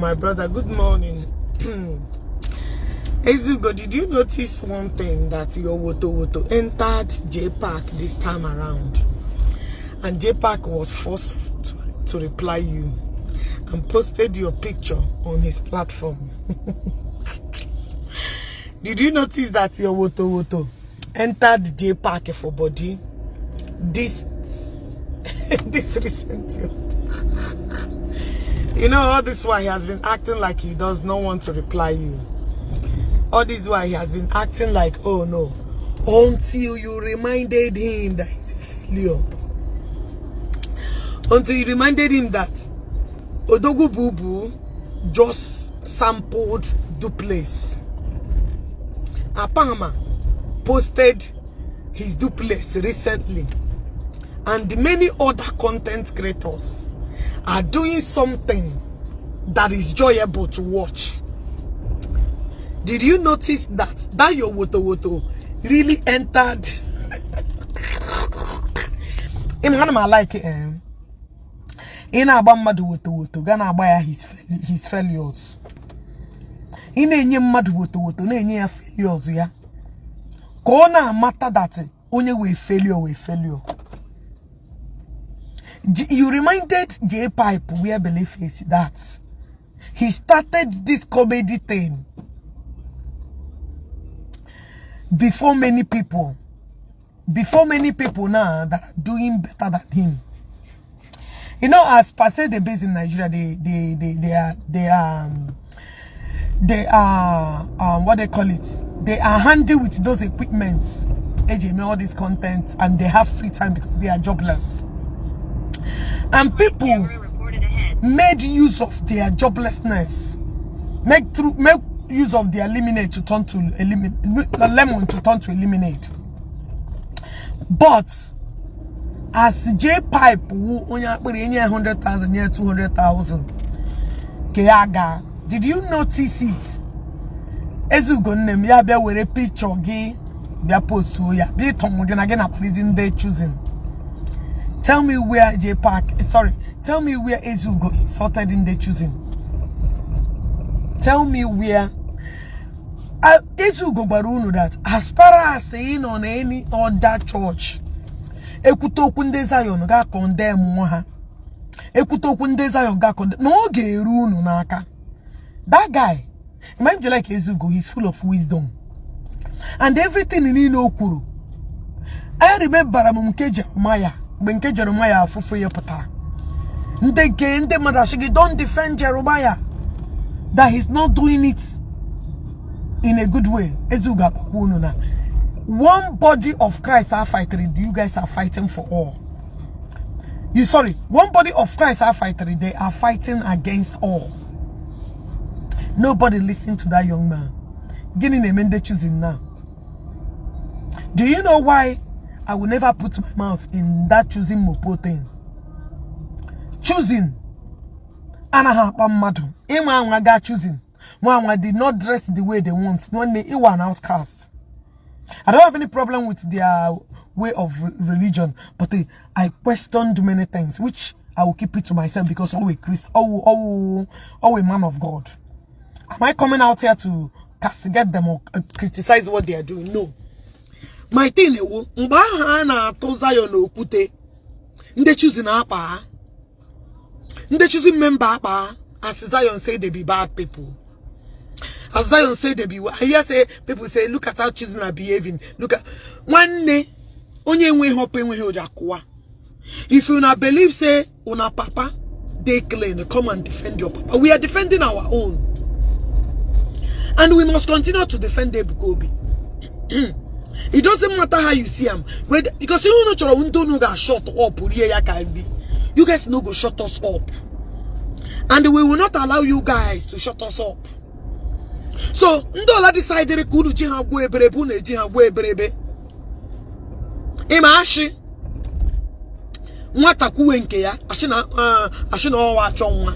my brother. Good morning. Ezeugo, did you notice one thing, that your Woto entered Jpac this time around, and Jpac was forced to reply you and posted your picture on his platform? Did you notice that your Woto entered Jpac for body this recent year? You know, all this while he has been acting like he does not want to reply you. All this while he has been acting like, oh no, until you reminded him that he's a failure. Until you reminded him that Odogu Bubu just sampled duplex. Apama posted his duplex recently, and many other content creators are doing something that is enjoyable to watch. Did you notice that your Woto really entered? In like it, in Abamadu Woto, Gana buy his failures. In a new mad Woto, no failures, ya. Kona matter that only we failure. You reminded Jpac where belief is that he started this comedy thing before many people now that are doing better than him. You know, as per se the base in Nigeria, they are what they call it, they are handy with those equipments, all this content, and they have free time because they are jobless. And people made use of their joblessness, make use of their lemonade to turn to lemon to turn to eliminate. But as Jpac who only 100,000 near 200,000 Keaga, did you notice it? Ezeugo name ya be were picture gi be post ya be tongue again pleasing they choosing. Tell me where tell me where Ezeugo insulted in the choosing. Tell me where Ezeugo Baruno that as far as saying on any other church, Ekutokunde Zion ga condemn ha. Ekutokunde Zion ga condemn no geruno naka. That guy, imagine like Ezeugo, he's full of wisdom. And everything in Okuru. I remember Mumke Jeremiah. Benke Jeremiah fufu ye putara. Nde mother shigi don't defend Jeremiah that he's not doing it in a good way. Ezeugo na one body of Christ are fighting. You guys are fighting for all. One body of Christ are fighting. They are fighting against all. Nobody listen to that young man. Getting a man choosing now. Do you know why I will never put my mouth in that choosing mopo thing? Choosing. Anaha madu. Ima got choosing. Mwa did not dress the way they want. When they were an outcast. I don't have any problem with their way of religion, but I questioned many things, which I will keep it to myself because I'm a Christian, a man of God. Am I coming out here to castigate them or criticize what they are doing? No. My thing is, Nde choosing apa, Nde choosing member apa, as Zion say they be bad people. As Zion say they be, I hear say people say, look at how children are behaving. Look at one day, only way hoping we jakwa. If you not believe, say una papa, they claim come and defend your papa. We are defending our own, and we must continue to defend the Bugobi. It doesn't matter how you see them, because you don't know that shut up. You guys no go shut us up, and we will not allow you guys to shut us up. So ndola decided kunu jiha gwe berebu ne jiha gwe berebe. Imashi nwata kuwe nke ya ashina owa achonwa.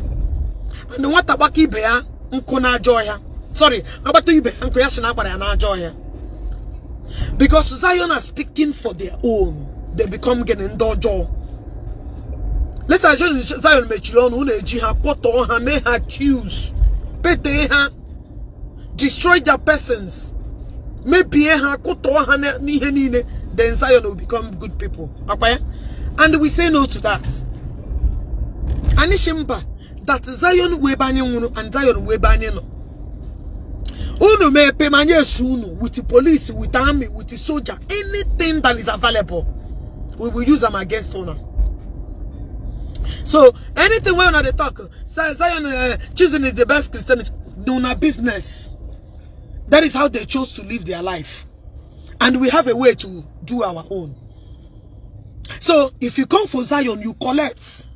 And nwata baki ibe ya nko na ajo ya. Sorry, abatu ibe nko ya shina agbara ya na ajo ya. Because Zion are speaking for their own, they become getting dojo. Let's Zion mechiri ọnụ na-eji ha kpọtọ ha mee ha accuse pete ha destroy their persons maybe ha kpọtọ ha n'ihe niile, then Zion will become good people. And we say no to that. Anishimba that Zion webanye nwunu and Zion webanye no. Unu me pemanye sunu with the police, with the army, with the soldier, anything that is available, we will use them against Ona. So anything when they talk, Zion choosing is the best Christianity, do not business. That is how they chose to live their life, and we have a way to do our own. So if you come for Zion, you collect.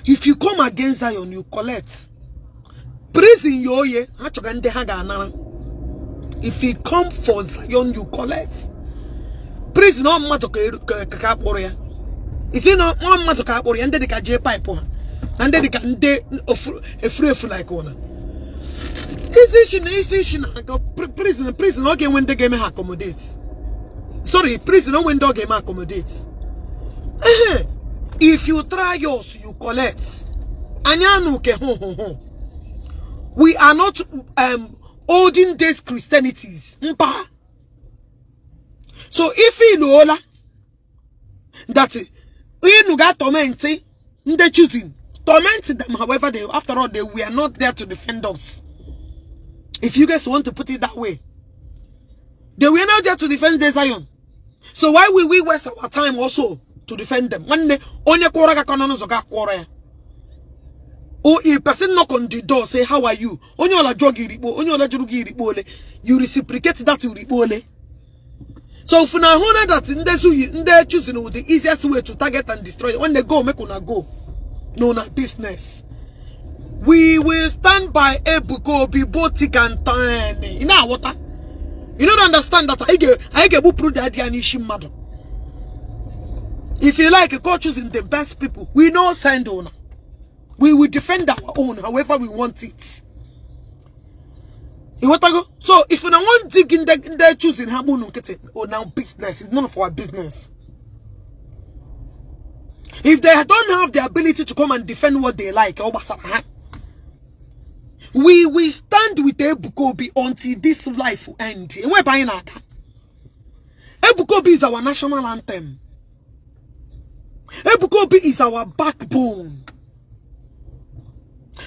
If you come against Zion, you collect. Prison yoye, if you come for Zion, you collect. Prison no matter kakaporia. It's not one matter kakaporia, and then they can Jpac, and then they can a free like one. Prison again when the game accommodates. Sorry, prison when the game accommodates. If you try yours, you collect. We are not olden days Christianities. So if you know that you got tormenting, they choosing torment them. However, after all, we are not there to defend us. If you guys want to put it that way, they were not there to defend the Zion. So why will we waste our time also to defend them? One day, onye koraga kono zoga koraya. Or if person knock on the door, say, how are you? Onye ola jogi ribo, onye ola jurugi ribole. You reciprocate that to ribole. So if na hona that nde choosing the easiest way to target and destroy. When they go, make una go. No, not business. We will stand by Ebuko, be botic and tiny. You know what? You don't understand that I get prove the idea and Ishi madam. If you like, go choosing the best people. We know send owner. We will defend our own however we want it. You want to go? So if you don't want to dig in the choosing or now business, it's none of our business. If they don't have the ability to come and defend what they like, we will stand with Ebukobi until this life will end. Ebukobi is our national anthem. Ebukobi is our backbone.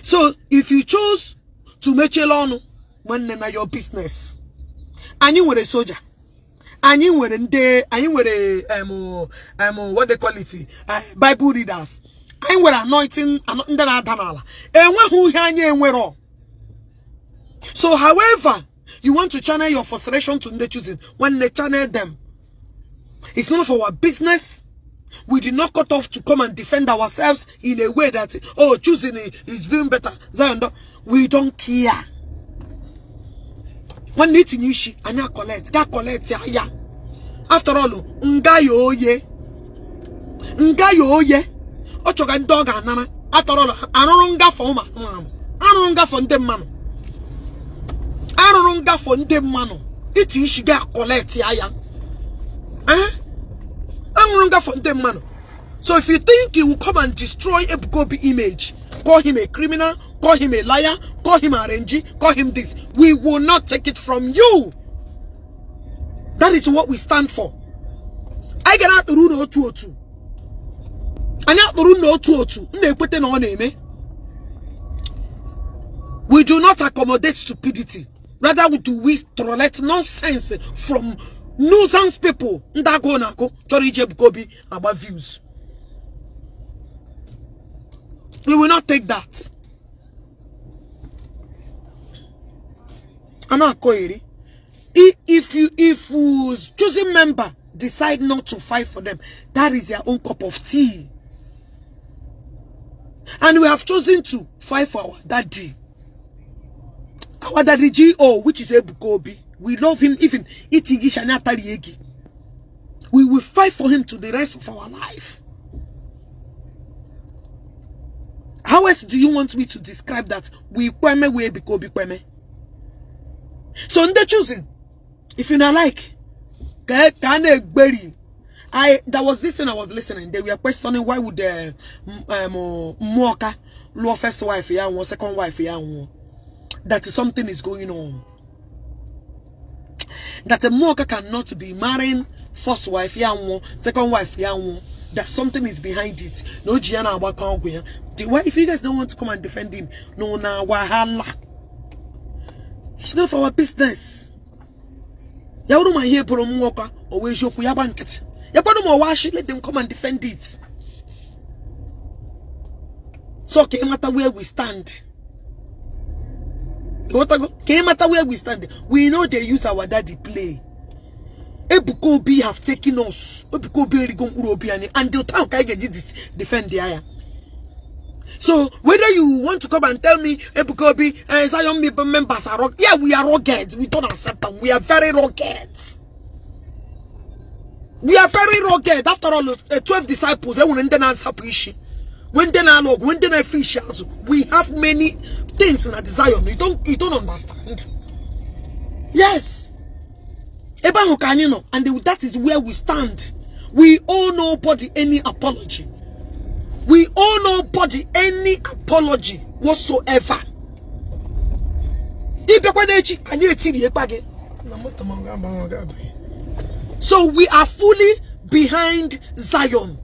So if you chose to make a when your business, and you were a soldier, and you were what they call it, Bible readers, and were anointing and so however you want to channel your frustration to the choosing, when they channel them, it's none of our business. We did not cut off to come and defend ourselves in a way that, oh, choosing is doing better. We don't care. One meeting Ishi, and ya collect, ya. After all, Ngayo ye. Ochogan dog and nana. After all, I don't go for man. I don't go for them man. I don't go for them man. It's Ishi got collect ya. For them man. So if you think he will come and destroy Ebukobi image, call him a criminal, call him a liar, call him a RNG, call him this, we will not take it from you. That is what we stand for. I get out the rule 202. And out the rule 202. We do not accommodate stupidity. Rather, we do we tolerate nonsense from nuisance people about views. We will not take that. If choosing member decide not to fight for them, that is their own cup of tea. And we have chosen to fight for our daddy. Our daddy G.O., which is Ebukobi. We love him even eating Ishi and Attire. We will fight for him to the rest of our life. How else do you want me to describe that? We kweme we Ebukobi kweme. So in the choosing, if you not like, There was this thing I was listening. They were questioning why would the Mwoka law first wife yeah, second wife yeah, that something is going on. That a Mwoka cannot be marrying first wife yeah, second wife yeah, that something is behind it. No Gianna Wakangwe. Why if you guys don't want to come and defend him? No na wahala. It's not for our business. Yauru ma here poro Mwoka or we joke ya banket. Yapono mo washi, let them come and defend it. So okay, matter where we stand. Okay, matter where we stand. We know they use our daddy play. Ebukobi have taken us. Ebukobi and the town can get this defend the aya. So whether you want to come and tell me Ebukobi and Zion members are rugged, yeah, we are rugged. We don't accept them. We are very rugged. We are very rugged. After all, 12 disciples, they won't answer Ishi. When they are log, when they are fish, we have many things in Zion. You don't understand. Yes. And that is where we stand. We owe nobody any apology. We owe nobody any apology whatsoever. So we are fully behind Zion.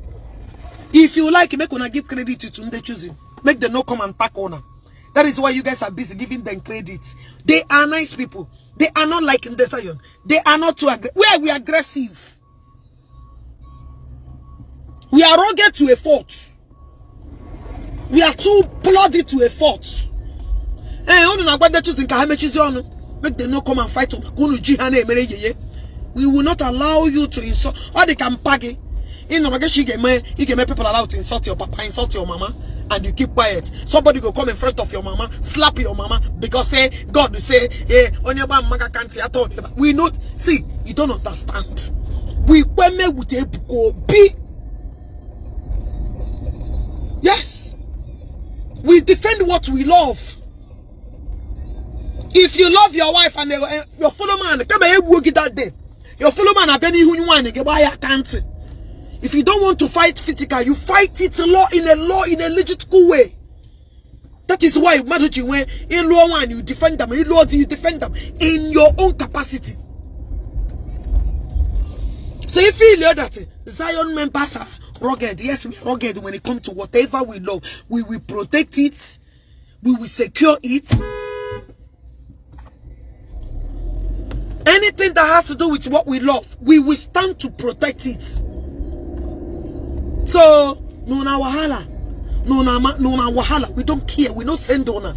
If you like, make una give credit to Tunde choosing. Make them no come and tack on her. That is why you guys are busy giving them credit. They are nice people. They are not like in the Zion. They are not too aggressive. Where we aggressive? We are rugged to a fault. We are too bloody to a fault. Hey, make them no come and fight. We will not allow you to insult. Or they can pay. You can make people allowed to insult your papa, insult your mama, and you keep quiet. Somebody will come in front of your mama, slap your mama, because say God will say, hey, on your mama can't at all. We know, see, you don't understand. We with a be. Yes. We defend what we love. If you love your wife and your fellow man, come here, work it that day. Your fellow man are Benny who you want to get by a can't. If you don't want to fight physical, you fight it in a legitimate way. That is why Maduji when in law one you defend them, in law you defend them in your own capacity. So you feel that Zion members are rugged. Yes, we are rugged when it comes to whatever we love. We will protect it. We will secure it. Anything that has to do with what we love, we will stand to protect it. So, no na wahala. No na wahala. We don't care. We don't send donor.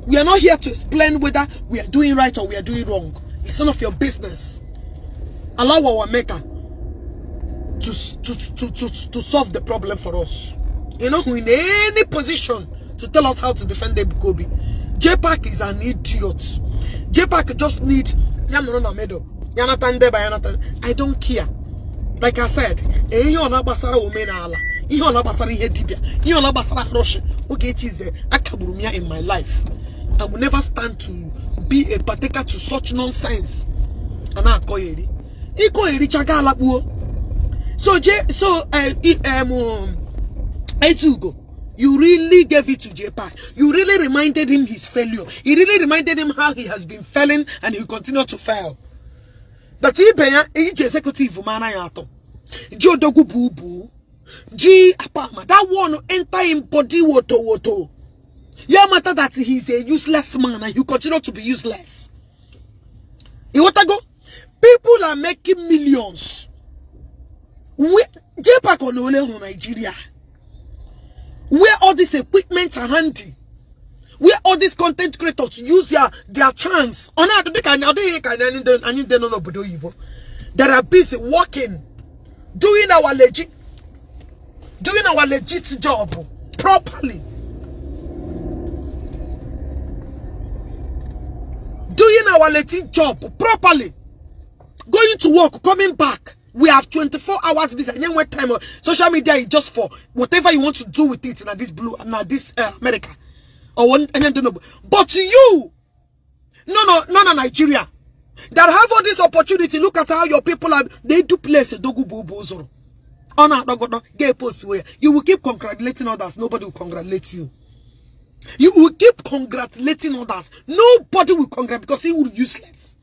We are not here to explain whether we are doing right or we are doing wrong. It's none of your business. Allow our maker to solve the problem for us. You know, in any position to tell us how to defend the Bukobi. Jpac is an idiot. Jpac just need I don't care. Like I said, Omenala, Ogechi in my life. I will never stand to be a partaker to such nonsense. So Ezeugo, you really gave it to Jpac. You really reminded him his failure. You really reminded him how he has been failing and he will continue to fail. But he executive man yato. Jodogu bubu. G apama. That one enter in body woto. Yeah, matter that he's a useless man and you continue to be useless. You want to go? People are making millions. Jpac on Nigeria. Where all this equipment are handy. Where all these content creators use their chance. That are busy working, doing our legit job properly. Doing our legit job properly. Going to work, coming back. We have 24 hours busy. And then what time social media is just for whatever you want to do with it. Now this blue, now this America, or one, and then but you, no Nigeria, that have all this opportunity. Look at how your people are. They do place dogu bubu zoro. Get post where you will keep congratulating others. Nobody will congratulate you. You will keep congratulating others. Nobody will congratulate because he will be useless.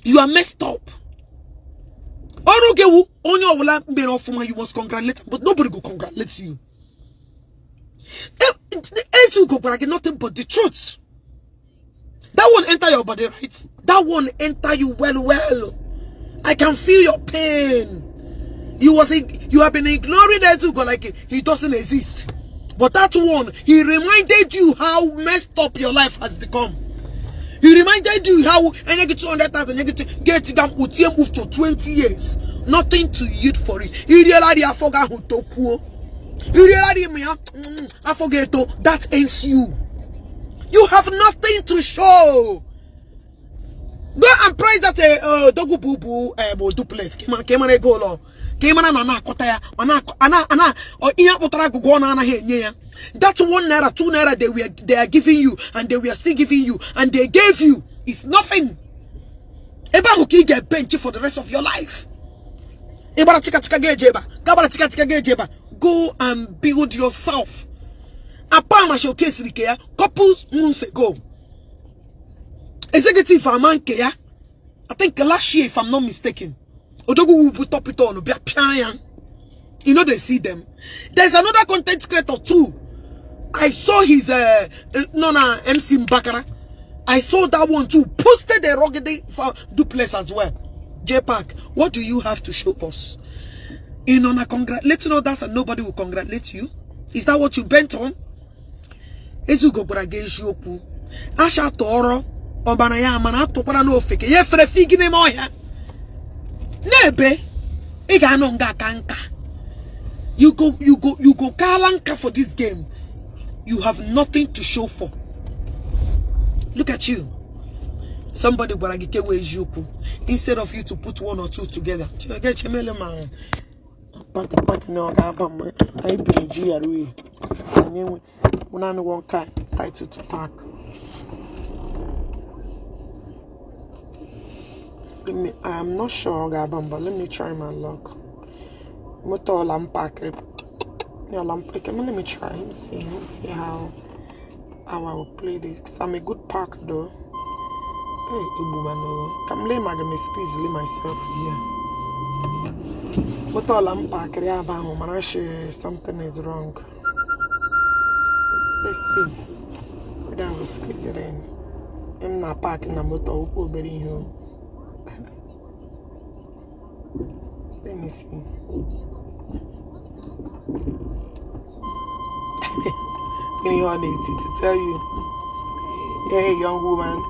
You are messed up. You must congratulate, but nobody will congratulate you. Nothing but the truth. That won't enter your body, right? That won't enter you well. I can feel your pain. You have been ignoring Ezeugo like he doesn't exist. But that one, he reminded you how messed up your life has become. He reminded you how and you get 200,000, you get to move to 20 years. Nothing to yield for it. You realize I forgot who to poor. You realize I forget to that ends you. You have nothing to show. Go and praise that dogu bubu duplex. Came on a goal. Came on ana kotaya ana or iya potara go na he nya. That 1 naira, 2 naira they are giving you and they were still giving you and they gave you is nothing. Eba huki get bench for the rest of your life. Eba tika gejeba. Gabara tika gejeba. Go and build yourself. Apama showcase rikea couples months ago. Executive Amankeya, I think last year, if I'm not mistaken. Odogu will put up it all. You know they see them. There's another content creator too. I saw his MC Mbakara. I saw that one too. Posted a rugged for duplex as well. Jpac, what do you have to show us? You know, congratulating others and nobody will congratulate you. Is that what you bent on? Ezeugo brage joku. Asha toro. Obanaya mana to para no fake. Ye fre figi ne moya. Nebe. Iga no nga kanka. You go kalanka for this game. You have nothing to show for. Look at you. Somebody baragike we joku. Instead of you to put 1 or 2 together. Get chemele man. Pack no gabam. I be GRE. Una no one kind title to pack. I'm not sure, Gabam, but let me try my luck. Motor lampak. Let me try. Let me see how I will play this. Cause I'm a good pack though. Hey, Ubumano. Come lay my squeeze myself here. Motor lampak. Something is wrong. Let's see. Whether I will squeeze it in. I'm not packing a motor over here. Let me see. To tell you, hey young woman,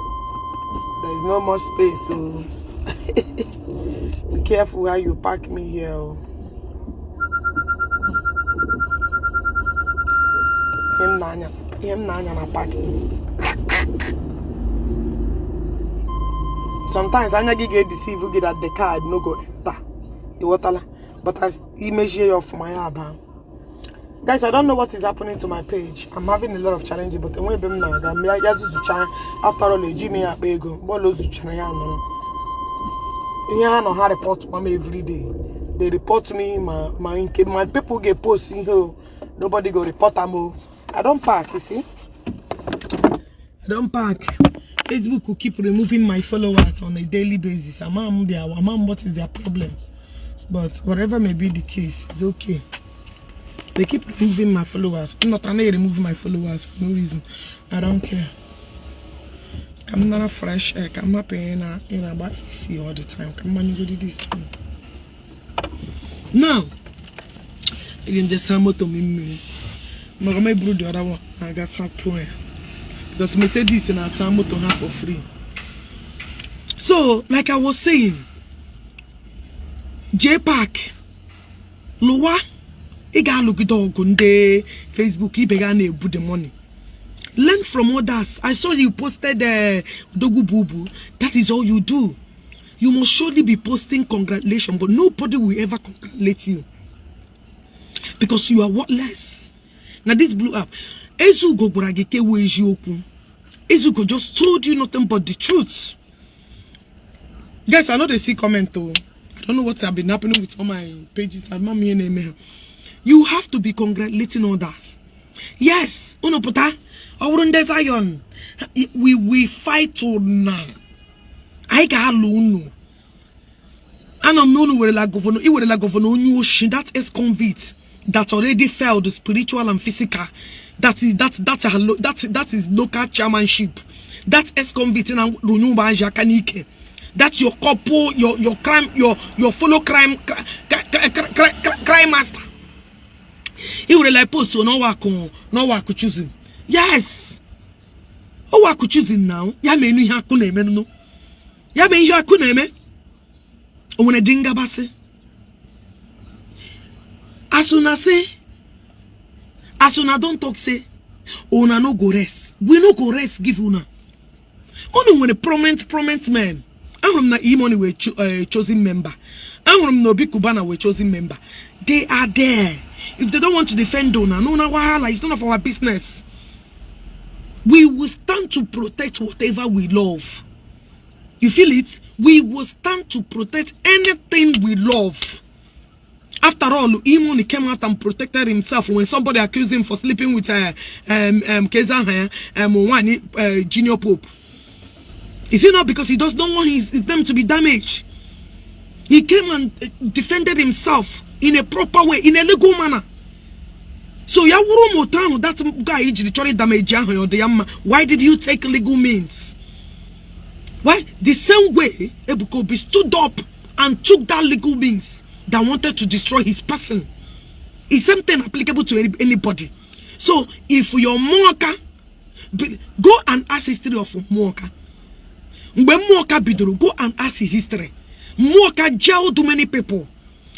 there is no more space, so be careful how you pack me here. Him nanya packing. Sometimes I get deceived you get at the card no go enter. But as image here for my album. Guys, I don't know what is happening to my page. I'm having a lot of challenges, but when after all the Jimmy Abego, what those China no how report to me every day. They report to me my people get posting here. Nobody go report them. I don't pack, you see. I don't pack. Facebook will keep removing my followers on a daily basis. What is their problem? But whatever may be the case, it's okay. They keep removing my followers. I'm not removing my followers for no reason. I don't care. I'm not a fresh egg. I'm not paying about Ishi all the time. Come on, you go do this thing. Now, you can just have to me. I'm going to brew the other one. I got some prayer. Because me say this and I some to have for free. So, like I was saying, Jpac, Loa, Ega look it all Gunde, Facebook, he began to put the money. Learn from others. I saw you posted Dogu Bubu. That is all you do. You must surely be posting congratulations, but nobody will ever congratulate you. Because you are worthless. Now this blew up. Ezeugo just told you nothing but the truth. Guys, I know they see comment too. I don't know what's been happening with all my pages. You have to be congratulating others. Yes, uno puta. Zion. We fight to now. I got alone. And I'm known where like governor. You were like governor. That is convict that already failed spiritual and physical. That is local chairmanship. That is convict in Njaka. That's your couple, your crime, your fellow crime master. He would like post so no work choosing. Yes. Oh, work choosing now. Ya me nu hakune no. Ya me hakune me. O when dinga base. As soon as don't talk say, una no go rest. We no go rest give una. Only when a prominent man. I'm not money we chosen member. I'm no big Kubana we chosen member. They are there. If they don't want to defend donor, no, it's none of our business. We will stand to protect whatever we love. You feel it? We will stand to protect anything we love. After all, Imoni came out and protected himself when somebody accused him for sleeping with Junior Pope. Is it not because he does not want them to be damaged? He came and defended himself in a proper way, in a legal manner. So that guy literally damaged. Why did you take legal means? Why? The same way Ebukobi stood up and took that legal means that wanted to destroy his person. It's something applicable to anybody. So if your Moka, go and ask history of Moka. When Moka Bidoro, go and ask his history. Moka jailed too many people.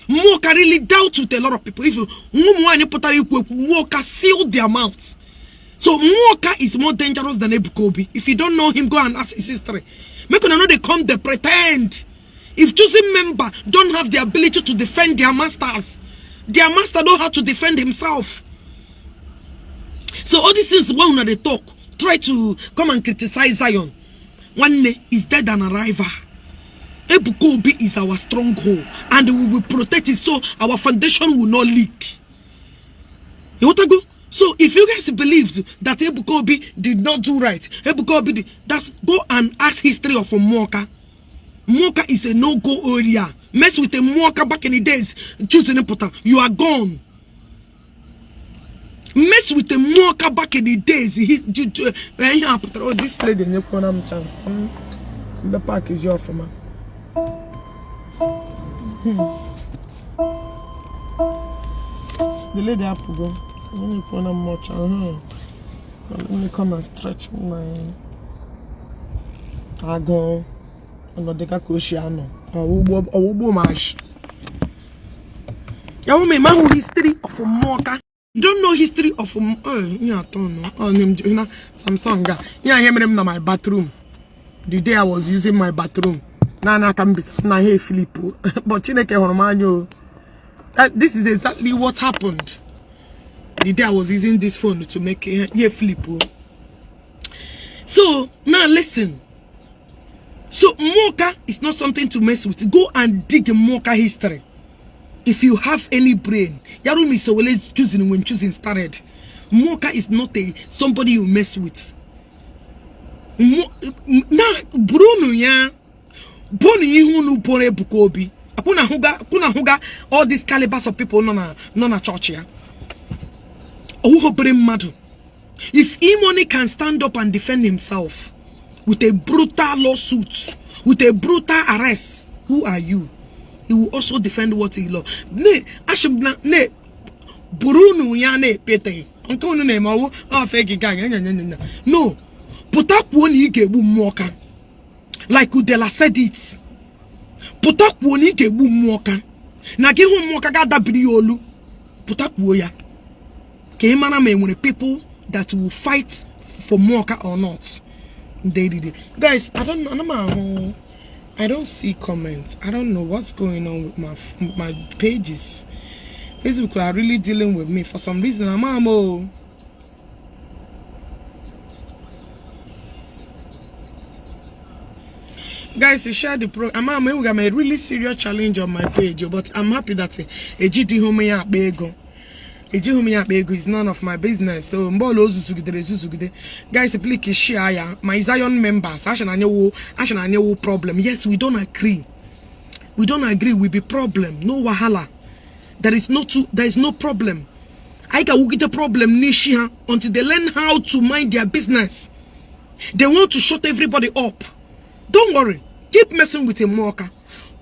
Moka really dealt with a lot of people. If Moka sealed their mouths. So Moka is more dangerous than Ebukobi. If you don't know him, go and ask his history. Make you know they come, they pretend. If choosing member don't have the ability to defend their master don't have to defend himself. So all these things when they talk, try to come and criticize Zion. One day is dead and arrival. Ebukobi is our stronghold, and we will protect it so our foundation will not leak. You want to go? So if you guys believed that Ebukobi did not do right, Ebukobi did, go and ask history of Moka. Moka is a no-go area. Mess with a Moka back in the days, choosing important, you are gone. Mess with the Moka back in the days. Oh, this lady, you can't chance. The pack is your for me. The lady have to go. So let me put on much. Let me come and stretch my agwu. No, they can Koshiano. Obo mash. You may know history of Moka. You don't know history of Samsung. Yeah, I hear him in my bathroom. The day I was using my bathroom. Nana can be na hey Filippo. But Chineke Hormanyo. This is exactly what happened. The day I was using this phone to make a Filippo. So now listen. So Moka is not something to mess with. Go and dig a Moka history. If you have any brain, Yarumi is always choosing when choosing started. Moka is not somebody you mess with. Now Bruno ya Boni Yihunu Bore Bukobi. Kuna huga all these calibers of people non church ya. If Imoni can stand up and defend himself with a brutal lawsuit, with a brutal arrest, who are you? He will also defend what he loves. Ne, ashibna ne, Bruno yane pete. Uncle no name oh fake gang. No, put up one igebu moka. Like Udela said it. Put up one igebu moka. Na give him moka gada briolu. Put up woya. Keimana me when people that will fight for moka or not. They did it. Guys, I don't know. I don't see comments. I don't know what's going on with my pages. Facebook are really dealing with me for some reason. Guys, share the program. I'm a really serious challenge on my page, but I'm happy that Ejidi Homeya Bego. Ejidi Homeya Bego is none of my business. So guys, please share. My Zion members, Ashan problem. Yes, we don't agree. We don't agree with the problem. No wahala. There is no problem. I can get the problem nishi until they learn how to mind their business. They want to shut everybody up. Don't worry. Keep messing with a moka.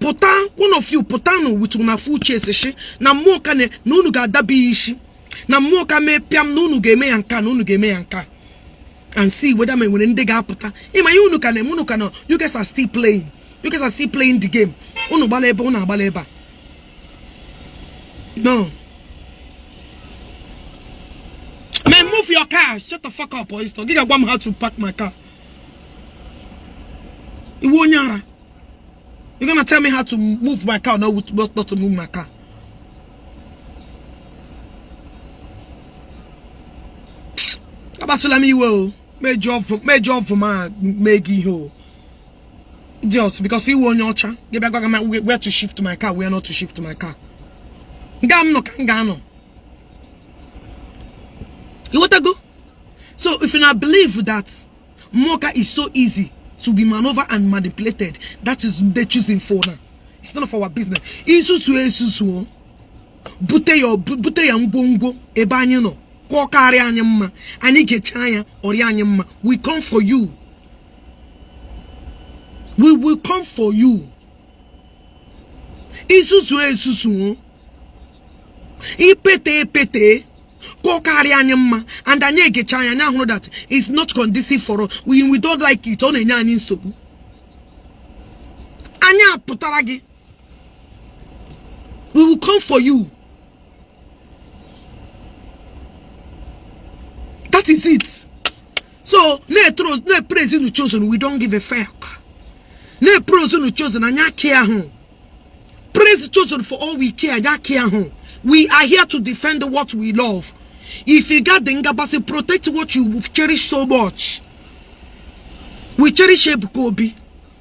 Pota, one of you potano with una full chase na moka ne no ga dabi ishi. Na moka me piam no game anka no game anka. And see whether me when they ga pota. Ima you no you guys are still playing. You guys are still playing the game. Uno baleba, una baleba. No. Man, move your car. Shut the fuck up, boys. Give a how to park my car. You're gonna tell me how to move my car, not to move my car. About to let me will make job for my Maggie ho. Just because you won your cha. Where to shift to my car, where not to shift to my car. Gano. You want to go? So if you not believe that Mocha is so easy to be maneuvered and manipulated, that is they choosing for now. It's none of our business. Isusu. Bute ya mbongo ebanyo no. Kwa kari anyamma. Ani gechanya ori anyamma. We come for you. We will come for you. Isusu. Ipete. And I get China now know that it's not conducive for us. We don't like it on any so. Anya putaragi. We will come for you. That is it. So ne praise you chosen. We don't give a fuck. Ne praise you chosen. Anya care home. Praise chosen for all we care. Anya care home. We are here to defend what we love. If you got the ngabasi, protect what you cherish so much. We cherish Ebukobi.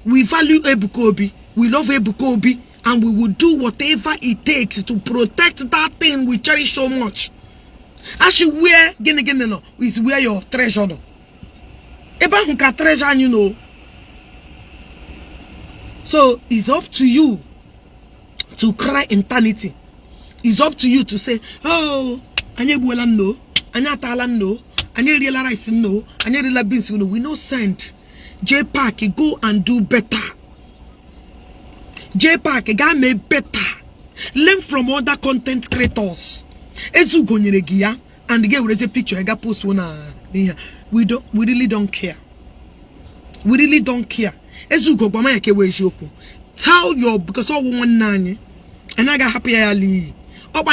We value Ebukobi. We love Ebukobi. And we will do whatever it takes to protect that thing we cherish so much. Actually, where is where your treasure no. Eba hunka treasure, you know. So it's up to you to cry eternity. It's up to you to say, oh, anya buelam no, anya talam no, anya real rice no, anya real beans no. We no send. Jpac go and do better. Jpac ga make better. Learn from other content creators. Ezeugo nyeregia and the girl with a picture I got post one we really don't care. We really don't care. Ezeugo gbama yake we joku. Tell your because all woman nani and I got happy ali. If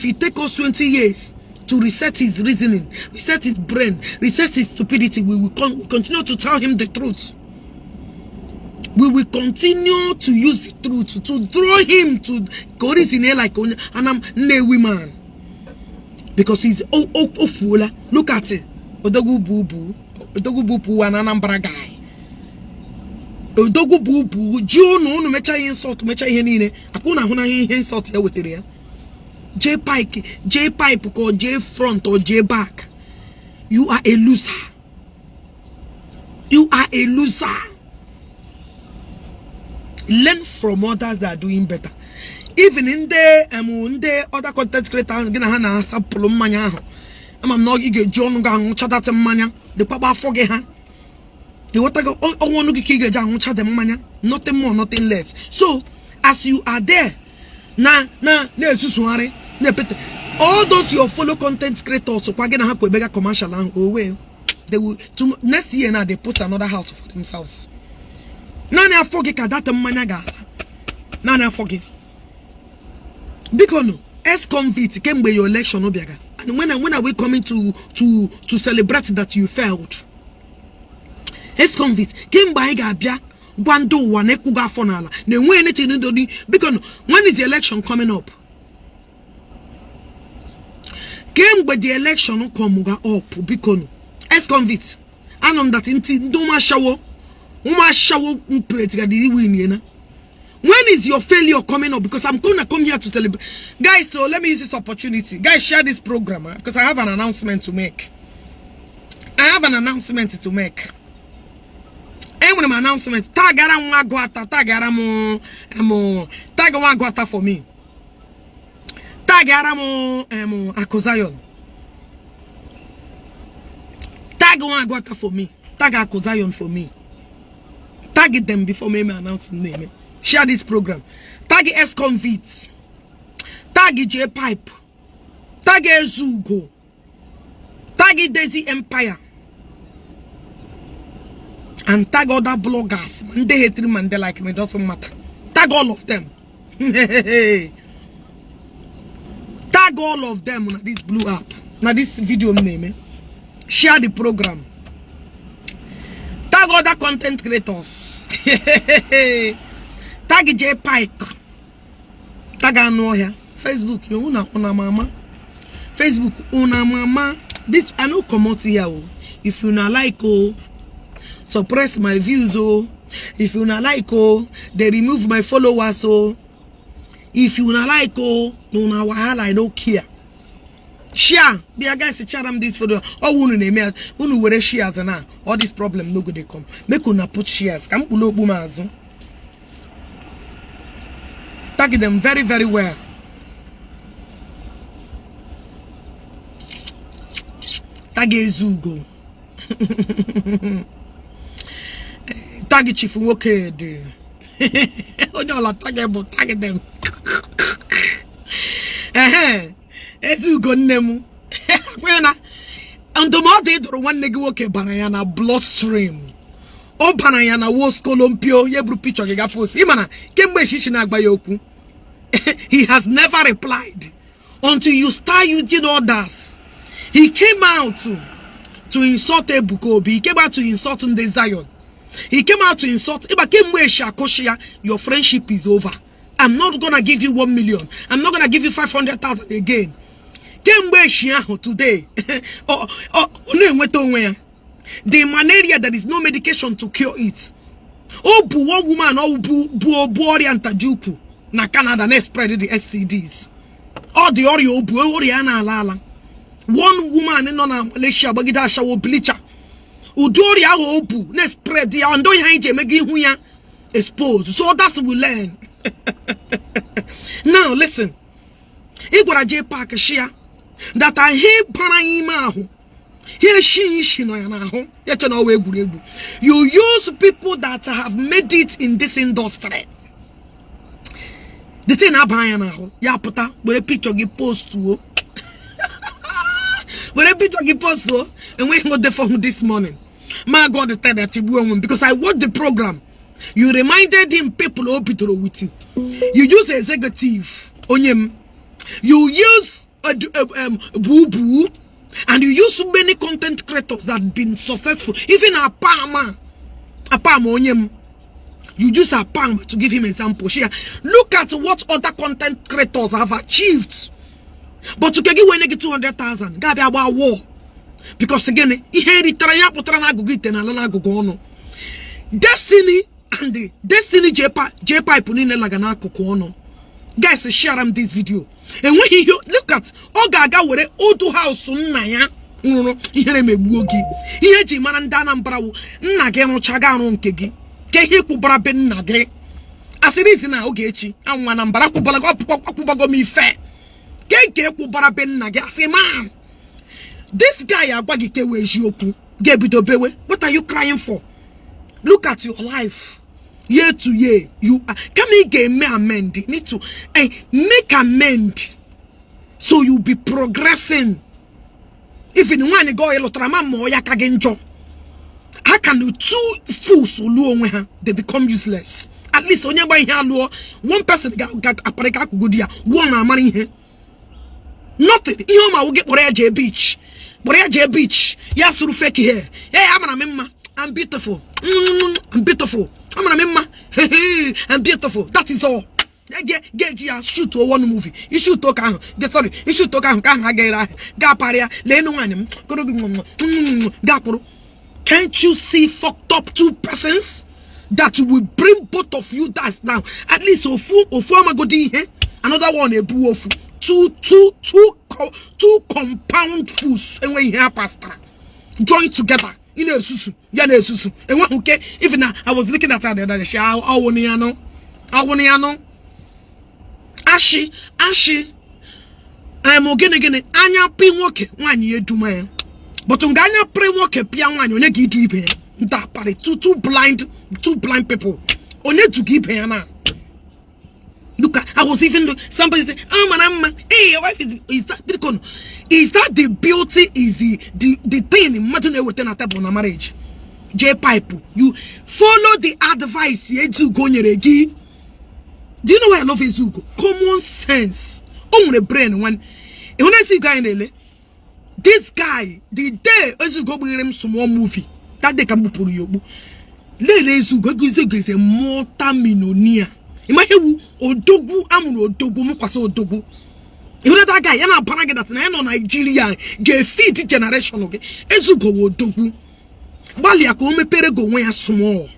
it takes us 20 years to reset his reasoning, reset his brain, reset his stupidity, we will continue to tell him the truth. We will continue to use the truth to throw him to go in here like an woman. Because he's fool. Look at it. Odogu bubu and Anambra guy. Odogu bubu, Jono no mecha insult, mecha henine. Akuna huna insult here with it. J-pipe or J front or J back. You are a loser. You are a loser. Learn from others that are doing better. Even in the other content creators, gonna have a sample mania. I'm not get John Gang, chat mania. The papa forget her. The water go on one get down, chat mania. Nothing more, nothing less. So, as you are there, all those your follow content creators, so we're gonna have a bigger commercial and go away. They will next year now they post another house for themselves. Nana forget that managa. Nana forget. Because ex-convict came by your election, Obiaga. And when are we coming to celebrate that you failed? Ex-convict came by Gabia, Bando, Wanekuga Fonala. Then when anything to do because when is the election coming up? Came by the election come up because ex-convict. And on that in Doma shower. When is your failure coming up? Because I'm gonna come here to celebrate. Guys, so let me use this opportunity. Guys, share this program because I have an announcement to make. I have an announcement to make. And when my announcement, tag for me. Tag Akozayon. Tag for me. Tag Akozayon for me. Tag them before me announce the name. Share this program. Tag ex-convicts. Tag Jpac. Tag Ezeugo. Tag Desi Empire. And tag other bloggers. And they hate him and they like me. Doesn't matter. Tag all of them. Tag all of them on this blue app. Now this video name. Share the program. Tag other content creators. Tag Jpac. Tag Anoya. Facebook, you una mama. Facebook, una mama. This I know come out here. If you not like suppress my views, if you not like they remove my followers, if you not like no wahala, I don't care. Share, dear guys, share them this photo. Oh, who wear shares and all this problem no good they come. Make una put shares. Come pull up boomers. Tag them very, very well. Tag Ezeugo. Tag Chief Okeke. Tag them. Ezeugo nemu. And the more they do one nigga banana bloodstream. O banana was Columpio, Yebru picture post. Imana, he has never replied until you start using others. He came out to insult Ebukobi. He came out to insult Ndi Zion. He came out to insult. Your friendship is over. I'm not gonna give you 1 million. I'm not gonna give you 500,000 again. Today. The malaria, there is no medication to cure it. Oh, one woman, oh, Buori and Tajuku, na Canada, they spread the STDs. Oh, the Oreo, Buoriana Lala. One woman in Malaysia, Bagida Shawo Bleacher. Udoria Opu, they spread the Ando Hanje, making Huya exposed. So that's what we learn. Now, listen. Igora Jpac share that I hate Panaimahu. Here she no yana. You use people that have made it in this industry. The thing about ya puta, where a picture get post to where a picture get post to, and we got the phone this morning. My God, the time that you because I watched the program. You reminded him people obitro with you. You use executive on him. You use boo boo. And you use so many content creators that have been successful. Even a Palma Onyem. You use a Palma to give him example. Look at what other content creators have achieved. But to get when they get 200,000, Gabi about war. Because again, Destiny and the Destiny Jpac punine lagana kokono. Guys, share them this video. And when he look at Ogaga were old house naya, here me buogi. Here Jimanandana Brau, Nagano Chagano Kegi, Kehi Kubra Ben Nage. As it is now, Ogechi, and one Ambaraku Balago me fair. Keke Kubra Ben Nage, I say, man, this guy Abagike Wejoku, Gebidobewe, what are you crying for? Look at your life. Year to year, you can make a amend. You need to make amend so you be progressing. If in one go more yakagenjo, how can you two fools they become useless? At least on your way here, one person got a paraka good year, one money here. Nothing. You will get Boreja Beach. Boreja Beach. Yes, fake here. Hey, I'm beautiful. I'm beautiful. I'm beautiful. That is all. Get you shoot to one movie. You shoot to get sorry. You shoot to Gaparia. Can't you see fucked up two persons that will bring both of you that's now. At least ofu amagodi here, another one a boo of two compound foods and when you hear pastor join together. You know, susu, susu. And what okay? Even I was looking at her the other day. I want Ashi. I'm again. Anya pin woke 1 year to man. But unganya pre woke pian one you need to give that party two blind people. Only to give her now. Look, I was even somebody say, "Oh man, hey, your wife is that the beauty? Is the thing? Imagine within a table on a marriage. Jpac, you follow the advice. Ezeugo nyeregi. Do you know why I love Ezeugo? Common sense. On the brain when I see guy in this guy, the day Ezeugo bring him some more movie that they can put you. Ezeugo is a multi-millionaire. Imagine Odogwu amuru Odogwu mkwase Odogwu. You know that guy, yana panage that na Nigeria get feed generation okay. Ezeugo Odogwu. Bali akome pere go when small.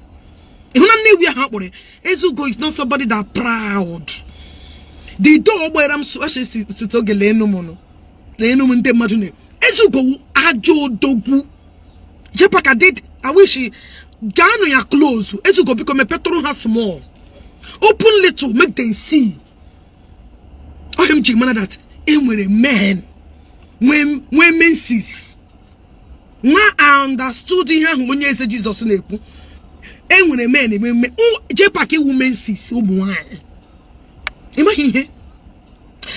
You know we are Ezeugo is not somebody that proud. The door where I'm so actually to talk leno mono. Leno munte imagine. Ezeugo ajo Odogwu. Jpac did. I wish he gano ya close. Ezeugo become a petrol has small. Open little, make them see. OMG, man, that when a man, when men sees. I understood here when you say Jesus name. And when a man, when Jpac woman sees, imagine here.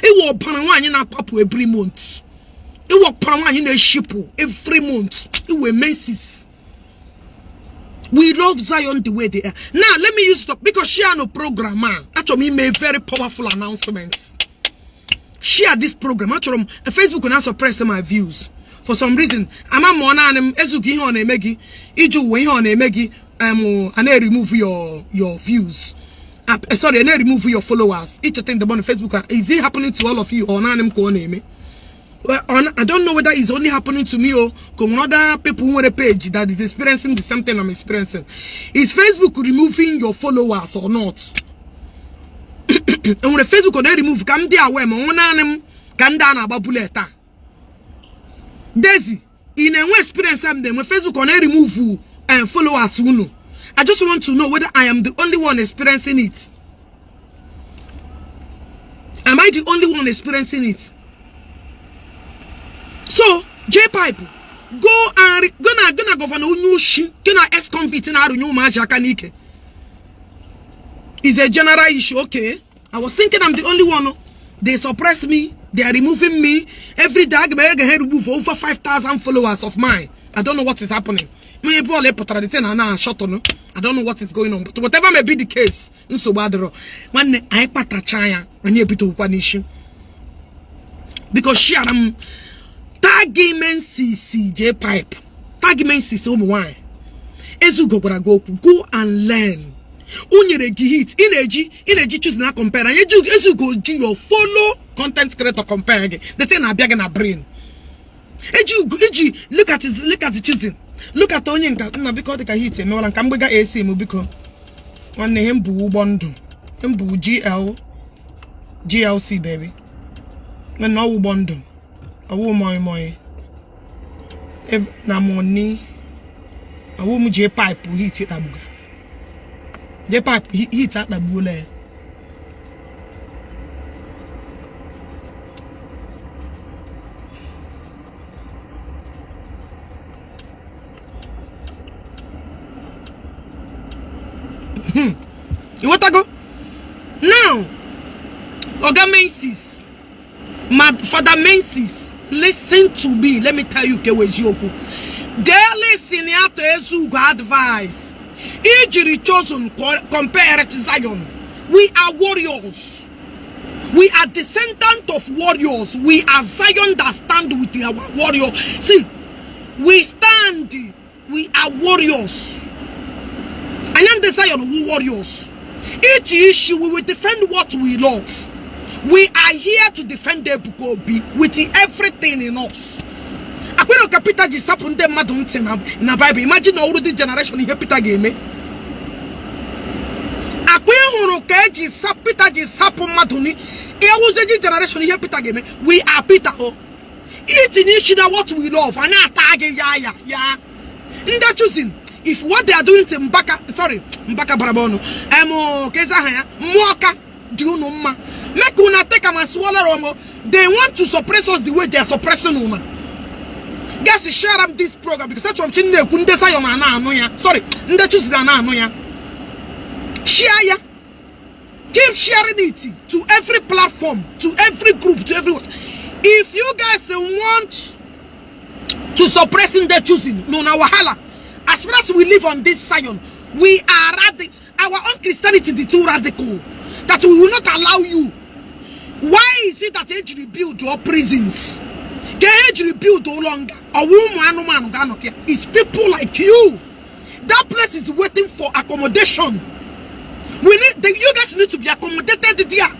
It was Panawan in a papa every month. It was Panawan in a ship every month. It was menses. We love Zion the way they are. Now, let me use stop because share no program. Actually, made very powerful announcements. Share this program. Actually, Facebook will not suppress my views. For some reason, I'm a mona Ezeugo on a megi. Iju way on a megi. And I remove your views. Sorry, and I remove your followers. Each thing the on Facebook. Is it happening to all of you or nanem ko name? Well, I don't know whether it's only happening to me or other people who want a page that is experiencing the same thing I'm experiencing. Is Facebook removing your followers or not? And when the Facebook on remove, come there where my Kandana Babuleta. Daisy, in a way experience them when Facebook on remove and followers who. I just want to know whether I am the only one experiencing it. Am I the only one experiencing it? So, Jpac, go and gonna govern new shi, gonna ex-convict in our new Njaka Nike. It's a general issue, okay? I was thinking I'm the only one. They suppress me, they are removing me. Every day I remove over 5,000 followers of mine. I don't know what is happening. I don't know what is going on. But whatever may be the case, when I patachaya, when you bit of one issue. Because she Tagiment CC Jpac. Tagiment CC why? Ezeugo go and learn. Unyere hit energy choose na compare. And Ezeugo your follow content creator compare again. The thing I beg na brain. Look at the choosing. Look at Onyenka. Na because they can hit him. No one can bega AC mu because one him bu bondo. Him bu GLC baby. When no bondo. Awo moi if na money awo mu Jpac hit it abuga Jpac hit at abule you want to go now Oga Mensis Father Mensis. Listen to me. Let me tell you, Ogechi Okeke. They listen to Ezeugo advice. Iri chosen compare to Zion. We are warriors. We are descendants of warriors. We are Zion that stand with our warrior. See, we stand. We are warriors. I am the Zion warriors. Each issue we will defend what we love. We are here to defend the book with everything in us. I don't capital is up on them in the Bible. Imagine all this generation here Peter game. Ihunu keji sapita ji sapu maduni. Ewuzeji generation here Peter game. We are Peter oh. It's in Ishida what we love. And I tag yeah. In that choosing, if what they are doing to Mbaka Barabono, Kezahaya, Moka, Junuma, Mekuna take a swallow Romo, they want to suppress us the way they are suppressing woman. Guys, share up this program because that's what Chinne Kundesa Yona. Sorry, Ndachus Dana. Share ya. Keep sharing it to every platform, to every group, to everyone. If you guys want to suppressing their choosing, no na wahala. As far as we live on this Zion, we are our own Christianity is too radical that we will not allow you. Why is it that age rebuild your prisons? Can age rebuild no longer? A woman, it's people like you. That place is waiting for accommodation. You guys need to be accommodated there.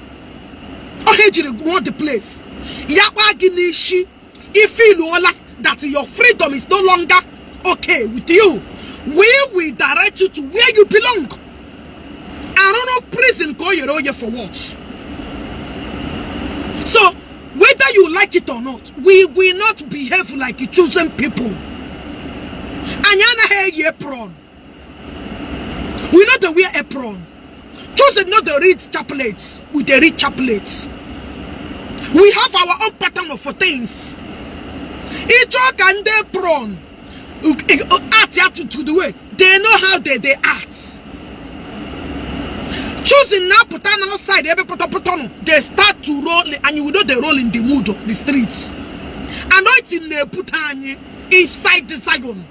Oh, age want the place. Ishi, if you that your freedom is no longer okay with you, we will direct you to where you belong. I don't know prison call you for what. So whether you like it or not, we will not behave like you chosen people. Anyana hair apron. We not the wear apron. Choosing not the read chaplets with the read chaplets. We have our own pattern of things. Each can they prone act to the way they know how they act. Choosing now put on outside every put they start to roll and you know they roll in the mood of the streets. And it's in the put on inside the Zion.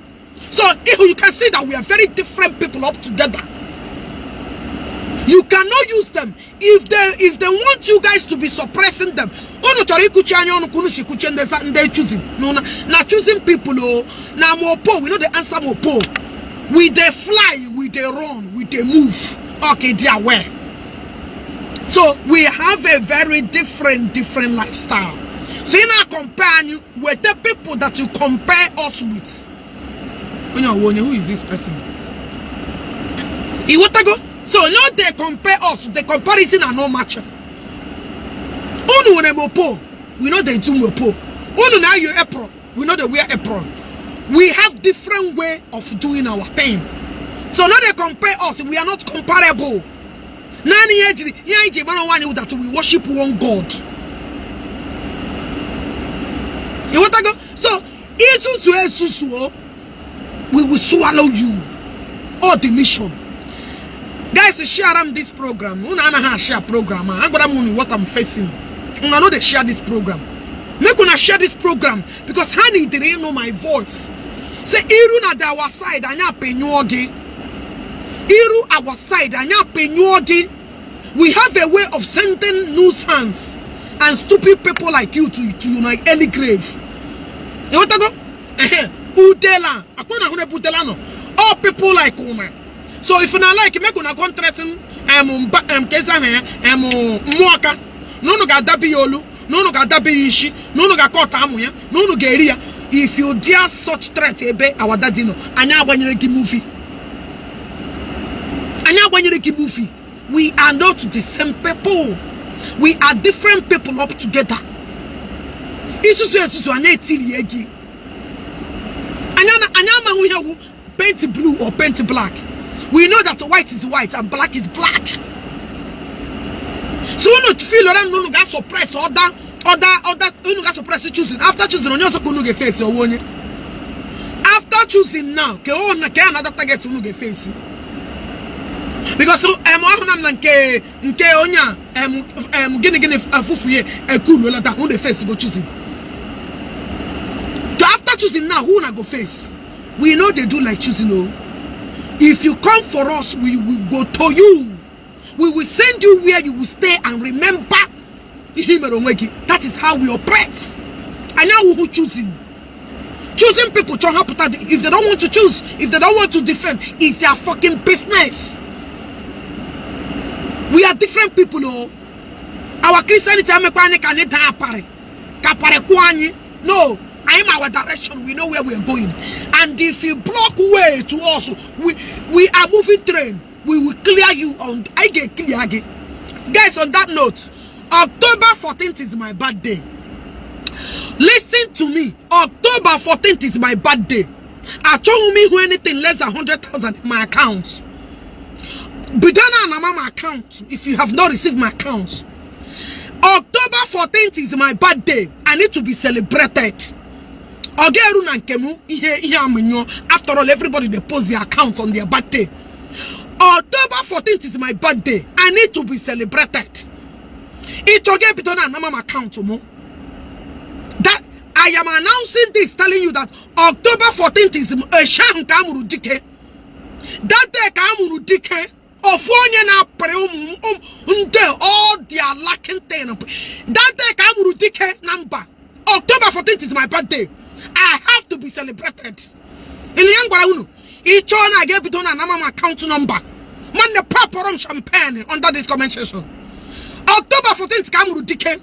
So you can see that we are very different people up together. You cannot use them if they want you guys to be suppressing them. They choosing. No, not choosing people. Now mopo, we know the answer mopo. We they fly, we they run, we they move. Okay, they are aware. So we have a very different lifestyle. See now compare you with the people that you compare us with. Who is this person? So now they compare us, the comparison are no match. We know they do mopo. Now you apron. We know they wear apron. We have different way of doing our thing. So now they compare us. We are not comparable. That we worship one God. You want to go? So we will swallow you. All the mission. Guys, share this program. Share program. I'm gonna what I'm facing. I know they share this program. Make una share this program because honey didn't know my voice. Say Iru na our side anya penyuogi. Iru our side anya penyuogi. We have a way of sending nuisance and stupid people like you to my early grave. You want to go? Udela. Akona hune budela no. All people like woman. So if you not like, make una contracting Mwaka. No ga dabi yolu. No ga dabi Ishi. No ga kota amuya. No ga area. If you dare such threat, our daddy no. Anya wanyereki movie. Anya wanyereki movie. We are not the same people. We are different people up together. Isusu anya etili egi. Anya ma hu paint blue or paint black. We know that white is white and black is black. So no feel around no got suppress other no got suppress choosing. After choosing on your get face or one. After choosing now, another target to get face. Because so nke onya gini afufuye cool that who the face go choosing. So after choosing now, who na go face? We know they do like choosing no. If you come for us, we will go to you. We will send you where you will stay and remember him. That is how we operate. And now who choosing? Choosing people if they don't want to choose, if they don't want to defend, it's their fucking business. We are different people, oh. Our Christianity no. I'm our direction. We know where we are going. And if you block way to us, we are moving train. we will clear you on. I get clear again. Guys, on that note, October 14th is my birthday. Listen to me. October 14th is my birthday. I told me who anything less than 100,000 in my account. Bidana and my account. If you have not received my account, October 14th is my birthday. I need to be celebrated. After all, everybody they post their accounts on their birthday. October 14th is my birthday. I need to be celebrated. It's okay, Bidana and my account. That I am announcing this, telling you that October 14th is a sham kamuru dike. That day kamuru dike. Ofonya na pre all their lacking thing. That day kamuru dike number. October 14th is my birthday. I have to be celebrated. Iliangwara each one I gave it on an account number. Man the proper champagne under this comment section. October 14th kamuru dike.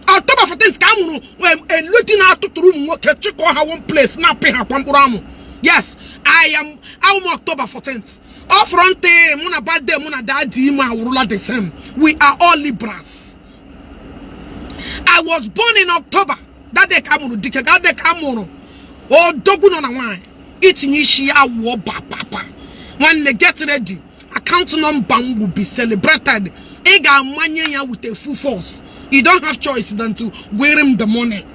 October 14th kamuru when a looking out to room check on one place now pay her pampuramu. Yes, I'm October 14th. Off front muna birthday muna daddy ma rula the same. We are all Libras. I was born in October. That day kamuru dike that day kamuru. Oh dogu no na wine. It's Ishi awo papa. When they get ready, account number will be celebrated. Ega manya with a full force. You don't have choice than to wear him the money.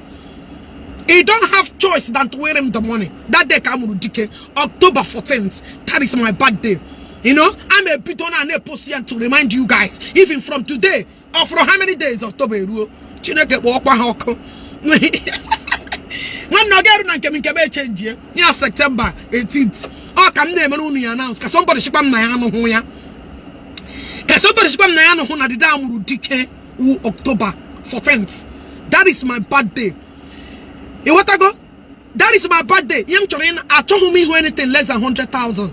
You don't have choice than to wear him the money. That day kamuru dike October 14th. That is my birthday. You know, I'm a bit on a post to remind you guys, even from today, or for how many days October Chineke walk when no get on coming change here, September 18th. Oh, come name only announce because somebody shipam Nayano Hoya. Because somebody shipam Nayano Hona the Damuru dike October 14th. That is my birthday. You want to go? That is my birthday. Young Chorin, I told me who anything less than 100,000.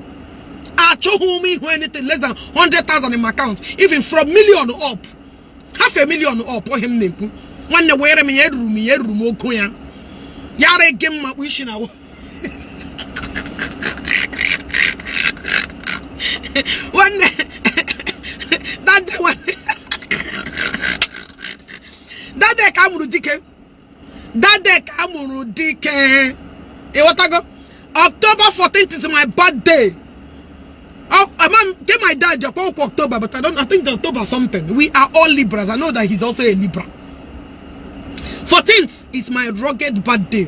I told me who anything less than 100,000 in my account. Even from million up. Half a million up. Or him neku. When the wear me head room okoya. Yare game my wish now. One that day one. That day kamuru dike. That day kamuru dike. You want to go? October 14th is my birthday. Oh, man, get my dad Japan October, but I think October something. We are all Libras. I know that he's also a Libra. 14th is my rugged birthday.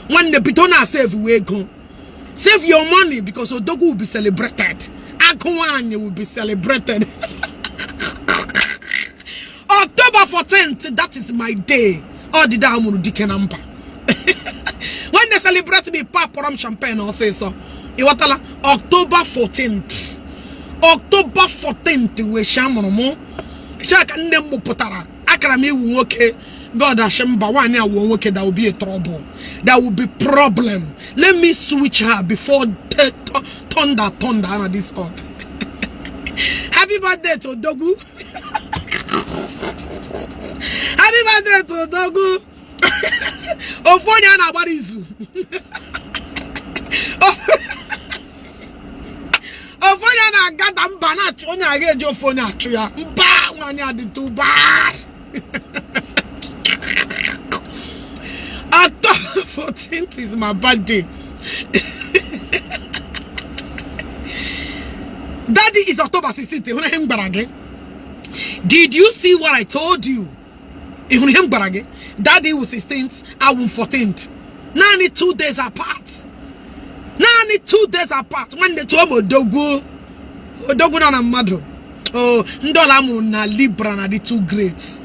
When the Bitona save we go. Save your money because Odogu will be celebrated. Akwanye will be celebrated. October 14th, that is my day. All the Damuru Dike number. When they celebrate me, Paporam champagne or say so. October 14th. October 14th, we shamono. Shaka nemo potara. Akrami woke. God Hashem Bawania will work. That will be a trouble. That will be problem. Let me switch her before thunder on this earth. Happy birthday to Dogu. Happy birthday to Dogu. Ofonya na barizu. Ofonya na gada mbana chonya ageje ofonya chuya. Mba wani adi too bad. October 14th is my birthday. Daddy is October 16th. Did you see what I told you? Daddy was 16th, I was 14th. 92 days apart. 92 days apart. When they told me Odogu na mado. Oh, Ndola na Libra na the two greats.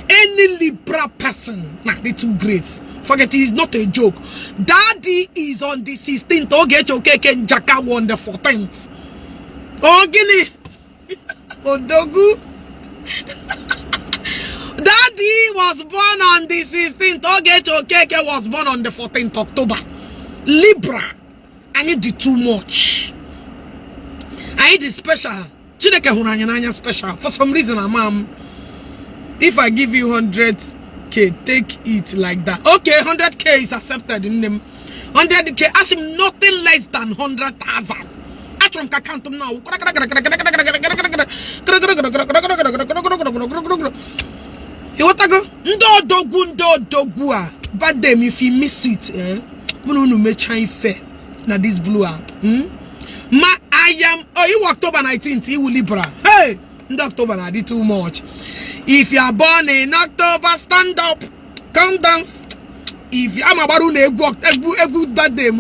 Any Libra person na the two greats. Forget it is not a joke. Daddy is on the 16th. Ogechi Okeke Njaka won the 14th. Ogini Odogu. Daddy was born on the 16th. Ogechi Okeke was born on the 14th October. Libra. I need the too much. I need the special. Chineke hunanya special. For some reason, I'm if I give you 100K, take it like that. Okay, 100K is accepted in them. 100K, ask him nothing less than 100,000. Atron account now. You want to go? Ndo dogua. But them if you miss it, no make change fair. Now this blue app. I am you October 19th, you will Libra. Hey, in October I did too much. If you are born in October, stand up, come dance. If you am about a good that day.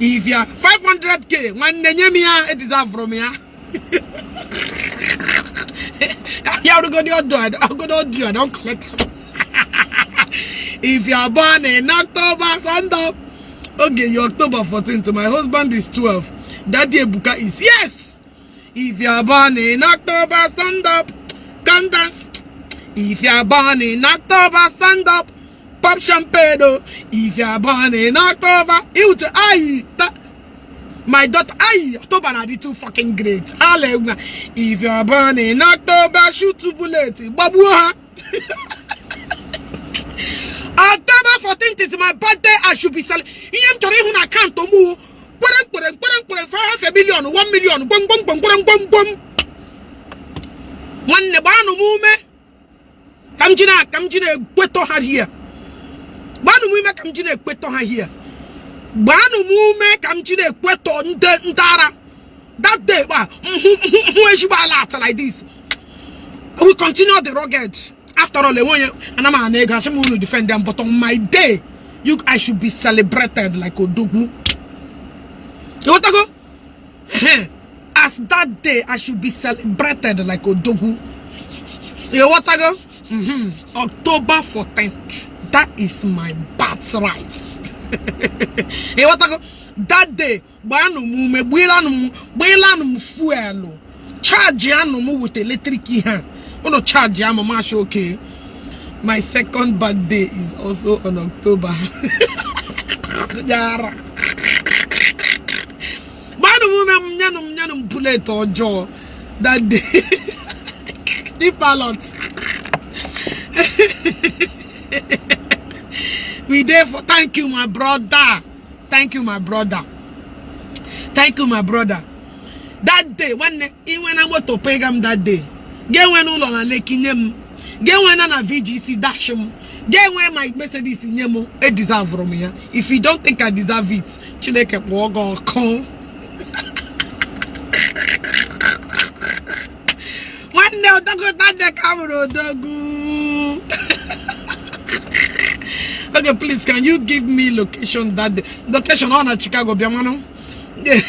If you are 500k, one nenyemia it deserve from here. You have to go the other. I'll go the other. I don't collect. If you are born in October, stand up. Okay, you're October 14th. My husband is 12. Daddy Ebuka is yes. If you are born in October, stand up, come dance. If you are born in October, stand up, pop champagne. If you are born in October, you to I. My daughter, October na di too fucking great. Hallelujah. If you are born in October, shoot to bullet. Babuha. October 14th is my birthday. I should be selling. You am to read on account to move. 5 billion, 1 million. Bum. One nebanu mume. Kamjina kweto ha here. Banu mume kamjina kweto ha here. Banu mume kamjina kweto ntara. That day, like this. We continue the rugged. After all, and I'm a nigga, I'm going to defend them. But on my day, I should be celebrated like Odogu. You want to go? As that day, I should be celebrated like Odogu. You want to go? October 14th. That is my birthright. You want to go? That day, fuel. Charge with electric hand. Oh, charge mama okay. My second birthday is also on October. Bullet or jaw that day. The ballot. We there for thank you, my brother. Thank you, my brother. Thank you, my brother. That day, when I went to Pegam that day, get when all on a lake in them, get when on a VGC dash him, get when my Mercedes in Yemo, it deserve from here. If you don't think I deserve it, Chileke walk or come. One now, don't go down the camera, okay, please, can you give me location that day? Location on a Chicago, Biamano? Yeah,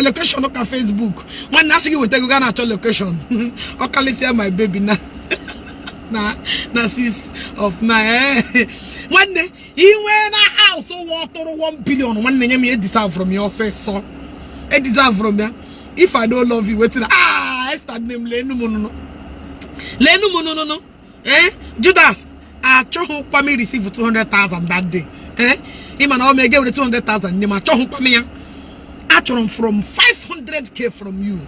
location on Facebook. One asking you will take a location. Okay, see my baby now. Nah, sis of na. One day, he went a house of water 1 billion. One name you deserve from your so. I deserve from there. If I don't love you, wait till I start name Lenu no. Judas. I chose me receive 200,000 that day. Him and I may give 200,000. Nima chose me. I chose from 500k from you.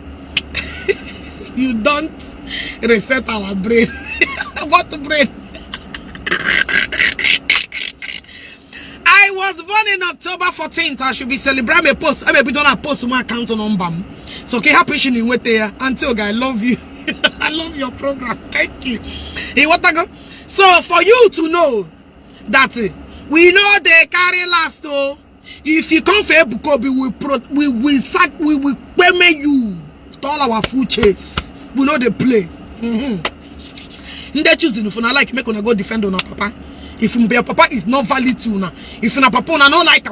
You don't reset our brain. What brain? I was born in October 14th. I should be celebrating a post. I may be done a post to my account on So okay, happy in wait there. Until I love you. I love your program. Thank you. Hey, what I go? So for you to know that we know they carry last though. If you come for Ebukobi, we will permit you to all our food chase. We know they play. They choosing if you not like make una go defend on papa. If your papa is not valid to now. If your papa not like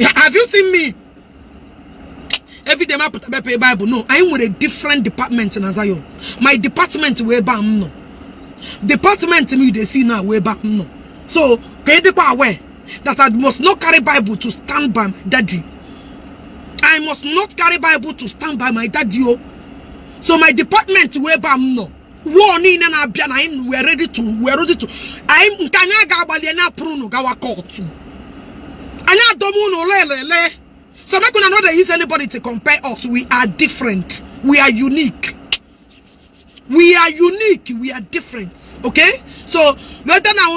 have you seen me? Every day I put a Bible. No, I am with a different department in Azayo. My department way bam no. Department me they see now way back no. So can you be aware that I must not carry Bible to stand by my daddy. I must not carry Bible to stand by my daddy. Oh. So my department way back no. Warning and Abiana, we're ready to. I'm Kanyaga Baliana Pruno Gawa Court. Anya Domuno Lele. So I'm not gonna know there is anybody to compare us. We are different. We are unique. We are unique. We are different. Okay? So whether now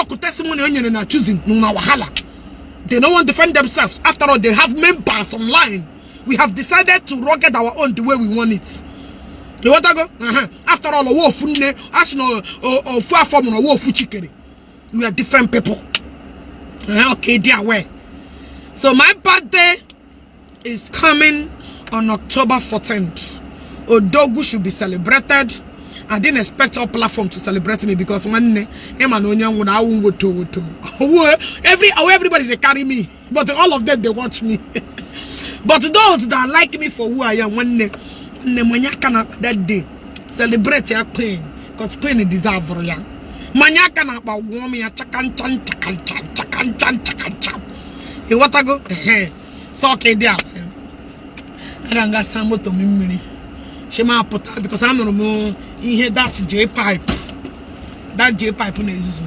testimony on choosing no wahala. They don't want to defend themselves. After all, they have members online. We have decided to rocket our own the way we want it. You want to go? After all, we are different people. Okay, dear way. So my birthday is coming on October 14th. Odogu should be celebrated. I didn't expect our platform to celebrate me because when everybody they carry me, but all of them they watch me. But those that like me for who I am, when that day celebrate your queen, because queen deserve for you. Manyaka na ba womi ya chakan chan. You want to go? So okay there. I don't got some to me. She ma put because I'm no more in here that Jpac. That Jpac is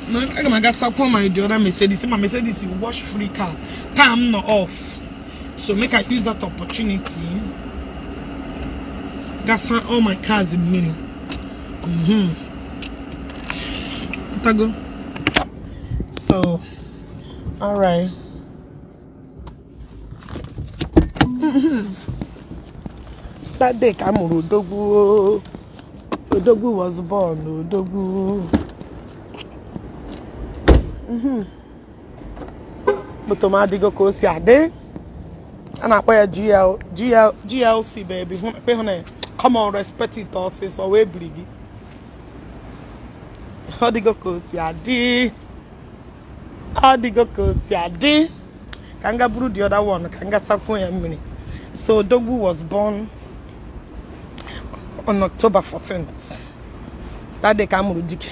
no. I got some my daughter Mercedes. My Mercedes is wash free car. Time not off. So make I use that opportunity. Got some all my cars in mini. Go. So, all right. That day, Odogu was born. Odogu. But Madigo Kosiade. And I wear GLC, baby. Come on, respect it, also. So we brigi. Odigo Kosiade. Kanga brew the other one. Kanga Sakuya mini. So Dogu was born on October 14th. That day Kamurujik.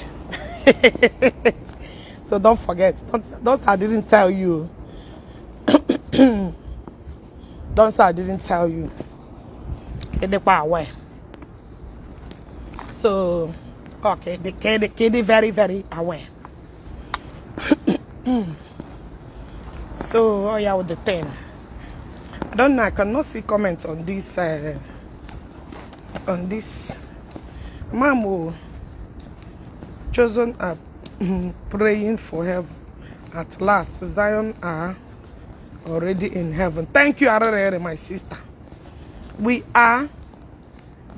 So don't forget. Don't say I didn't tell you. Don't say I didn't tell you. So okay, the kid very, very aware. So oh yeah, with the 10. I don't know, I cannot see comments on this Mamu chosen are praying for heaven. At last, Zion are already in heaven. Thank you, Arare, my sister. We are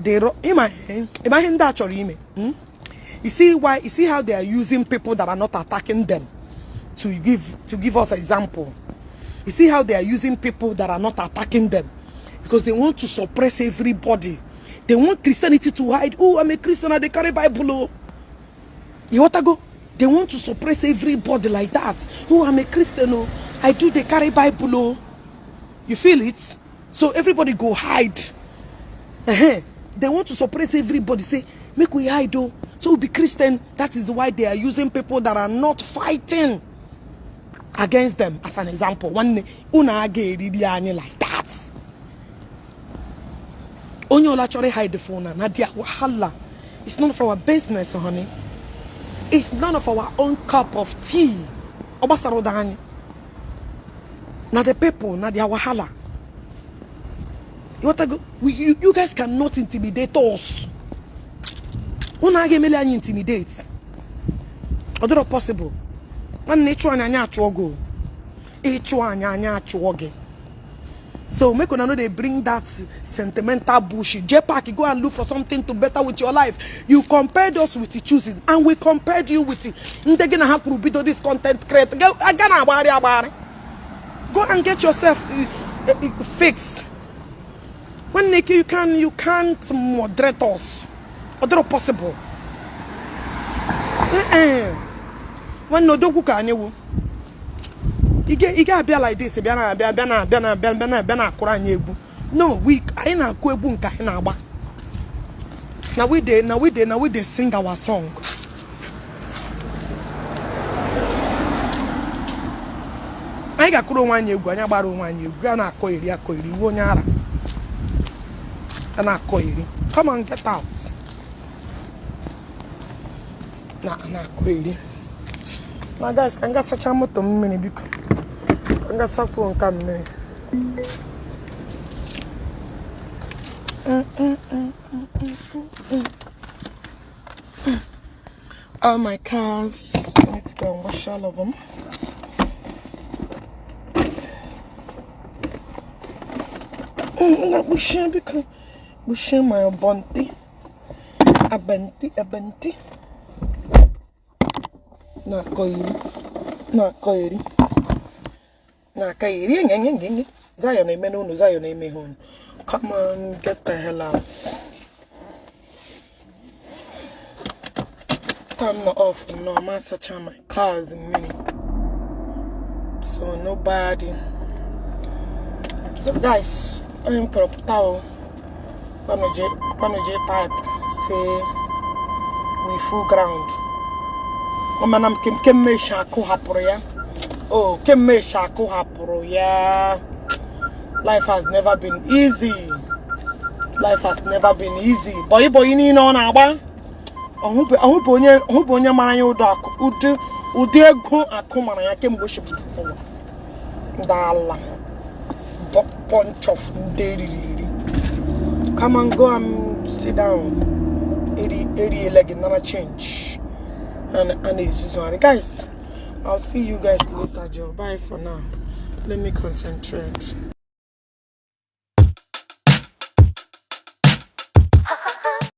the imagine that your email. You see why? You see how they are using people that are not attacking them to give us an example. You see how they are using people that are not attacking them because they want to suppress everybody. They want Christianity to hide. Oh, I'm a Christian and they carry Bible. Oh. You want to go? They want to suppress everybody like that. Oh, I'm a Christian. Oh, I do the carry Bible. Oh. You feel it? So everybody go hide. They want to suppress everybody. Say, make we hide. Oh. So we'll be Christian. That is why they are using people that are not fighting against them as an example. One like that. Only actually hide the phone and Nadia wahala. It's none of our business, honey. It's none of our own cup of tea. Obasarodani. Now the people, Nadia wahala. You guys cannot intimidate us. Intimidate. Other possible. So make una know they bring that sentimental bullshit. Jpac, go and look for something to better with your life. You compared us with the choosing, and we compared you with it. This content creator. Go and get yourself fixed. When you can't moderate us. Other possible. When no dogu ka anyewu. Iga be like this. No, we I na ku egwu nka I na agba. Now we dey sing our song. I ga kuro nwanye egwu, anya gbara nwanye egwu, ga na akọ iri wo onye ara. Na akọ iri. Come on, get out. Na akọ iri. Now guys, can get such a moto mini because can get sapo on camera. Oh my cars. Let's go and wash all of them. Na bushin because bushin my bonti. Abenti. Na koiri. Nge. Zion eme home. Come on, get the hell out. I'm not off. No, I'm searching my cars in mini. So nobody. So guys, I'm proptao. Jpac say we full ground. Omanam kem shaku hapuro ya. Oh, kem shaku hapuro ya. Life has never been easy. Boy ni no na agba. Ohun onye mara ya ụdị ego akụ mara ya kemgbe oshipụ ụwa. Ndala. Bunch of nderiri. Come and go and sit down. Eri leg nana change. And it's on. Guys, I'll see you guys later, Joe. Bye for now. Let me concentrate.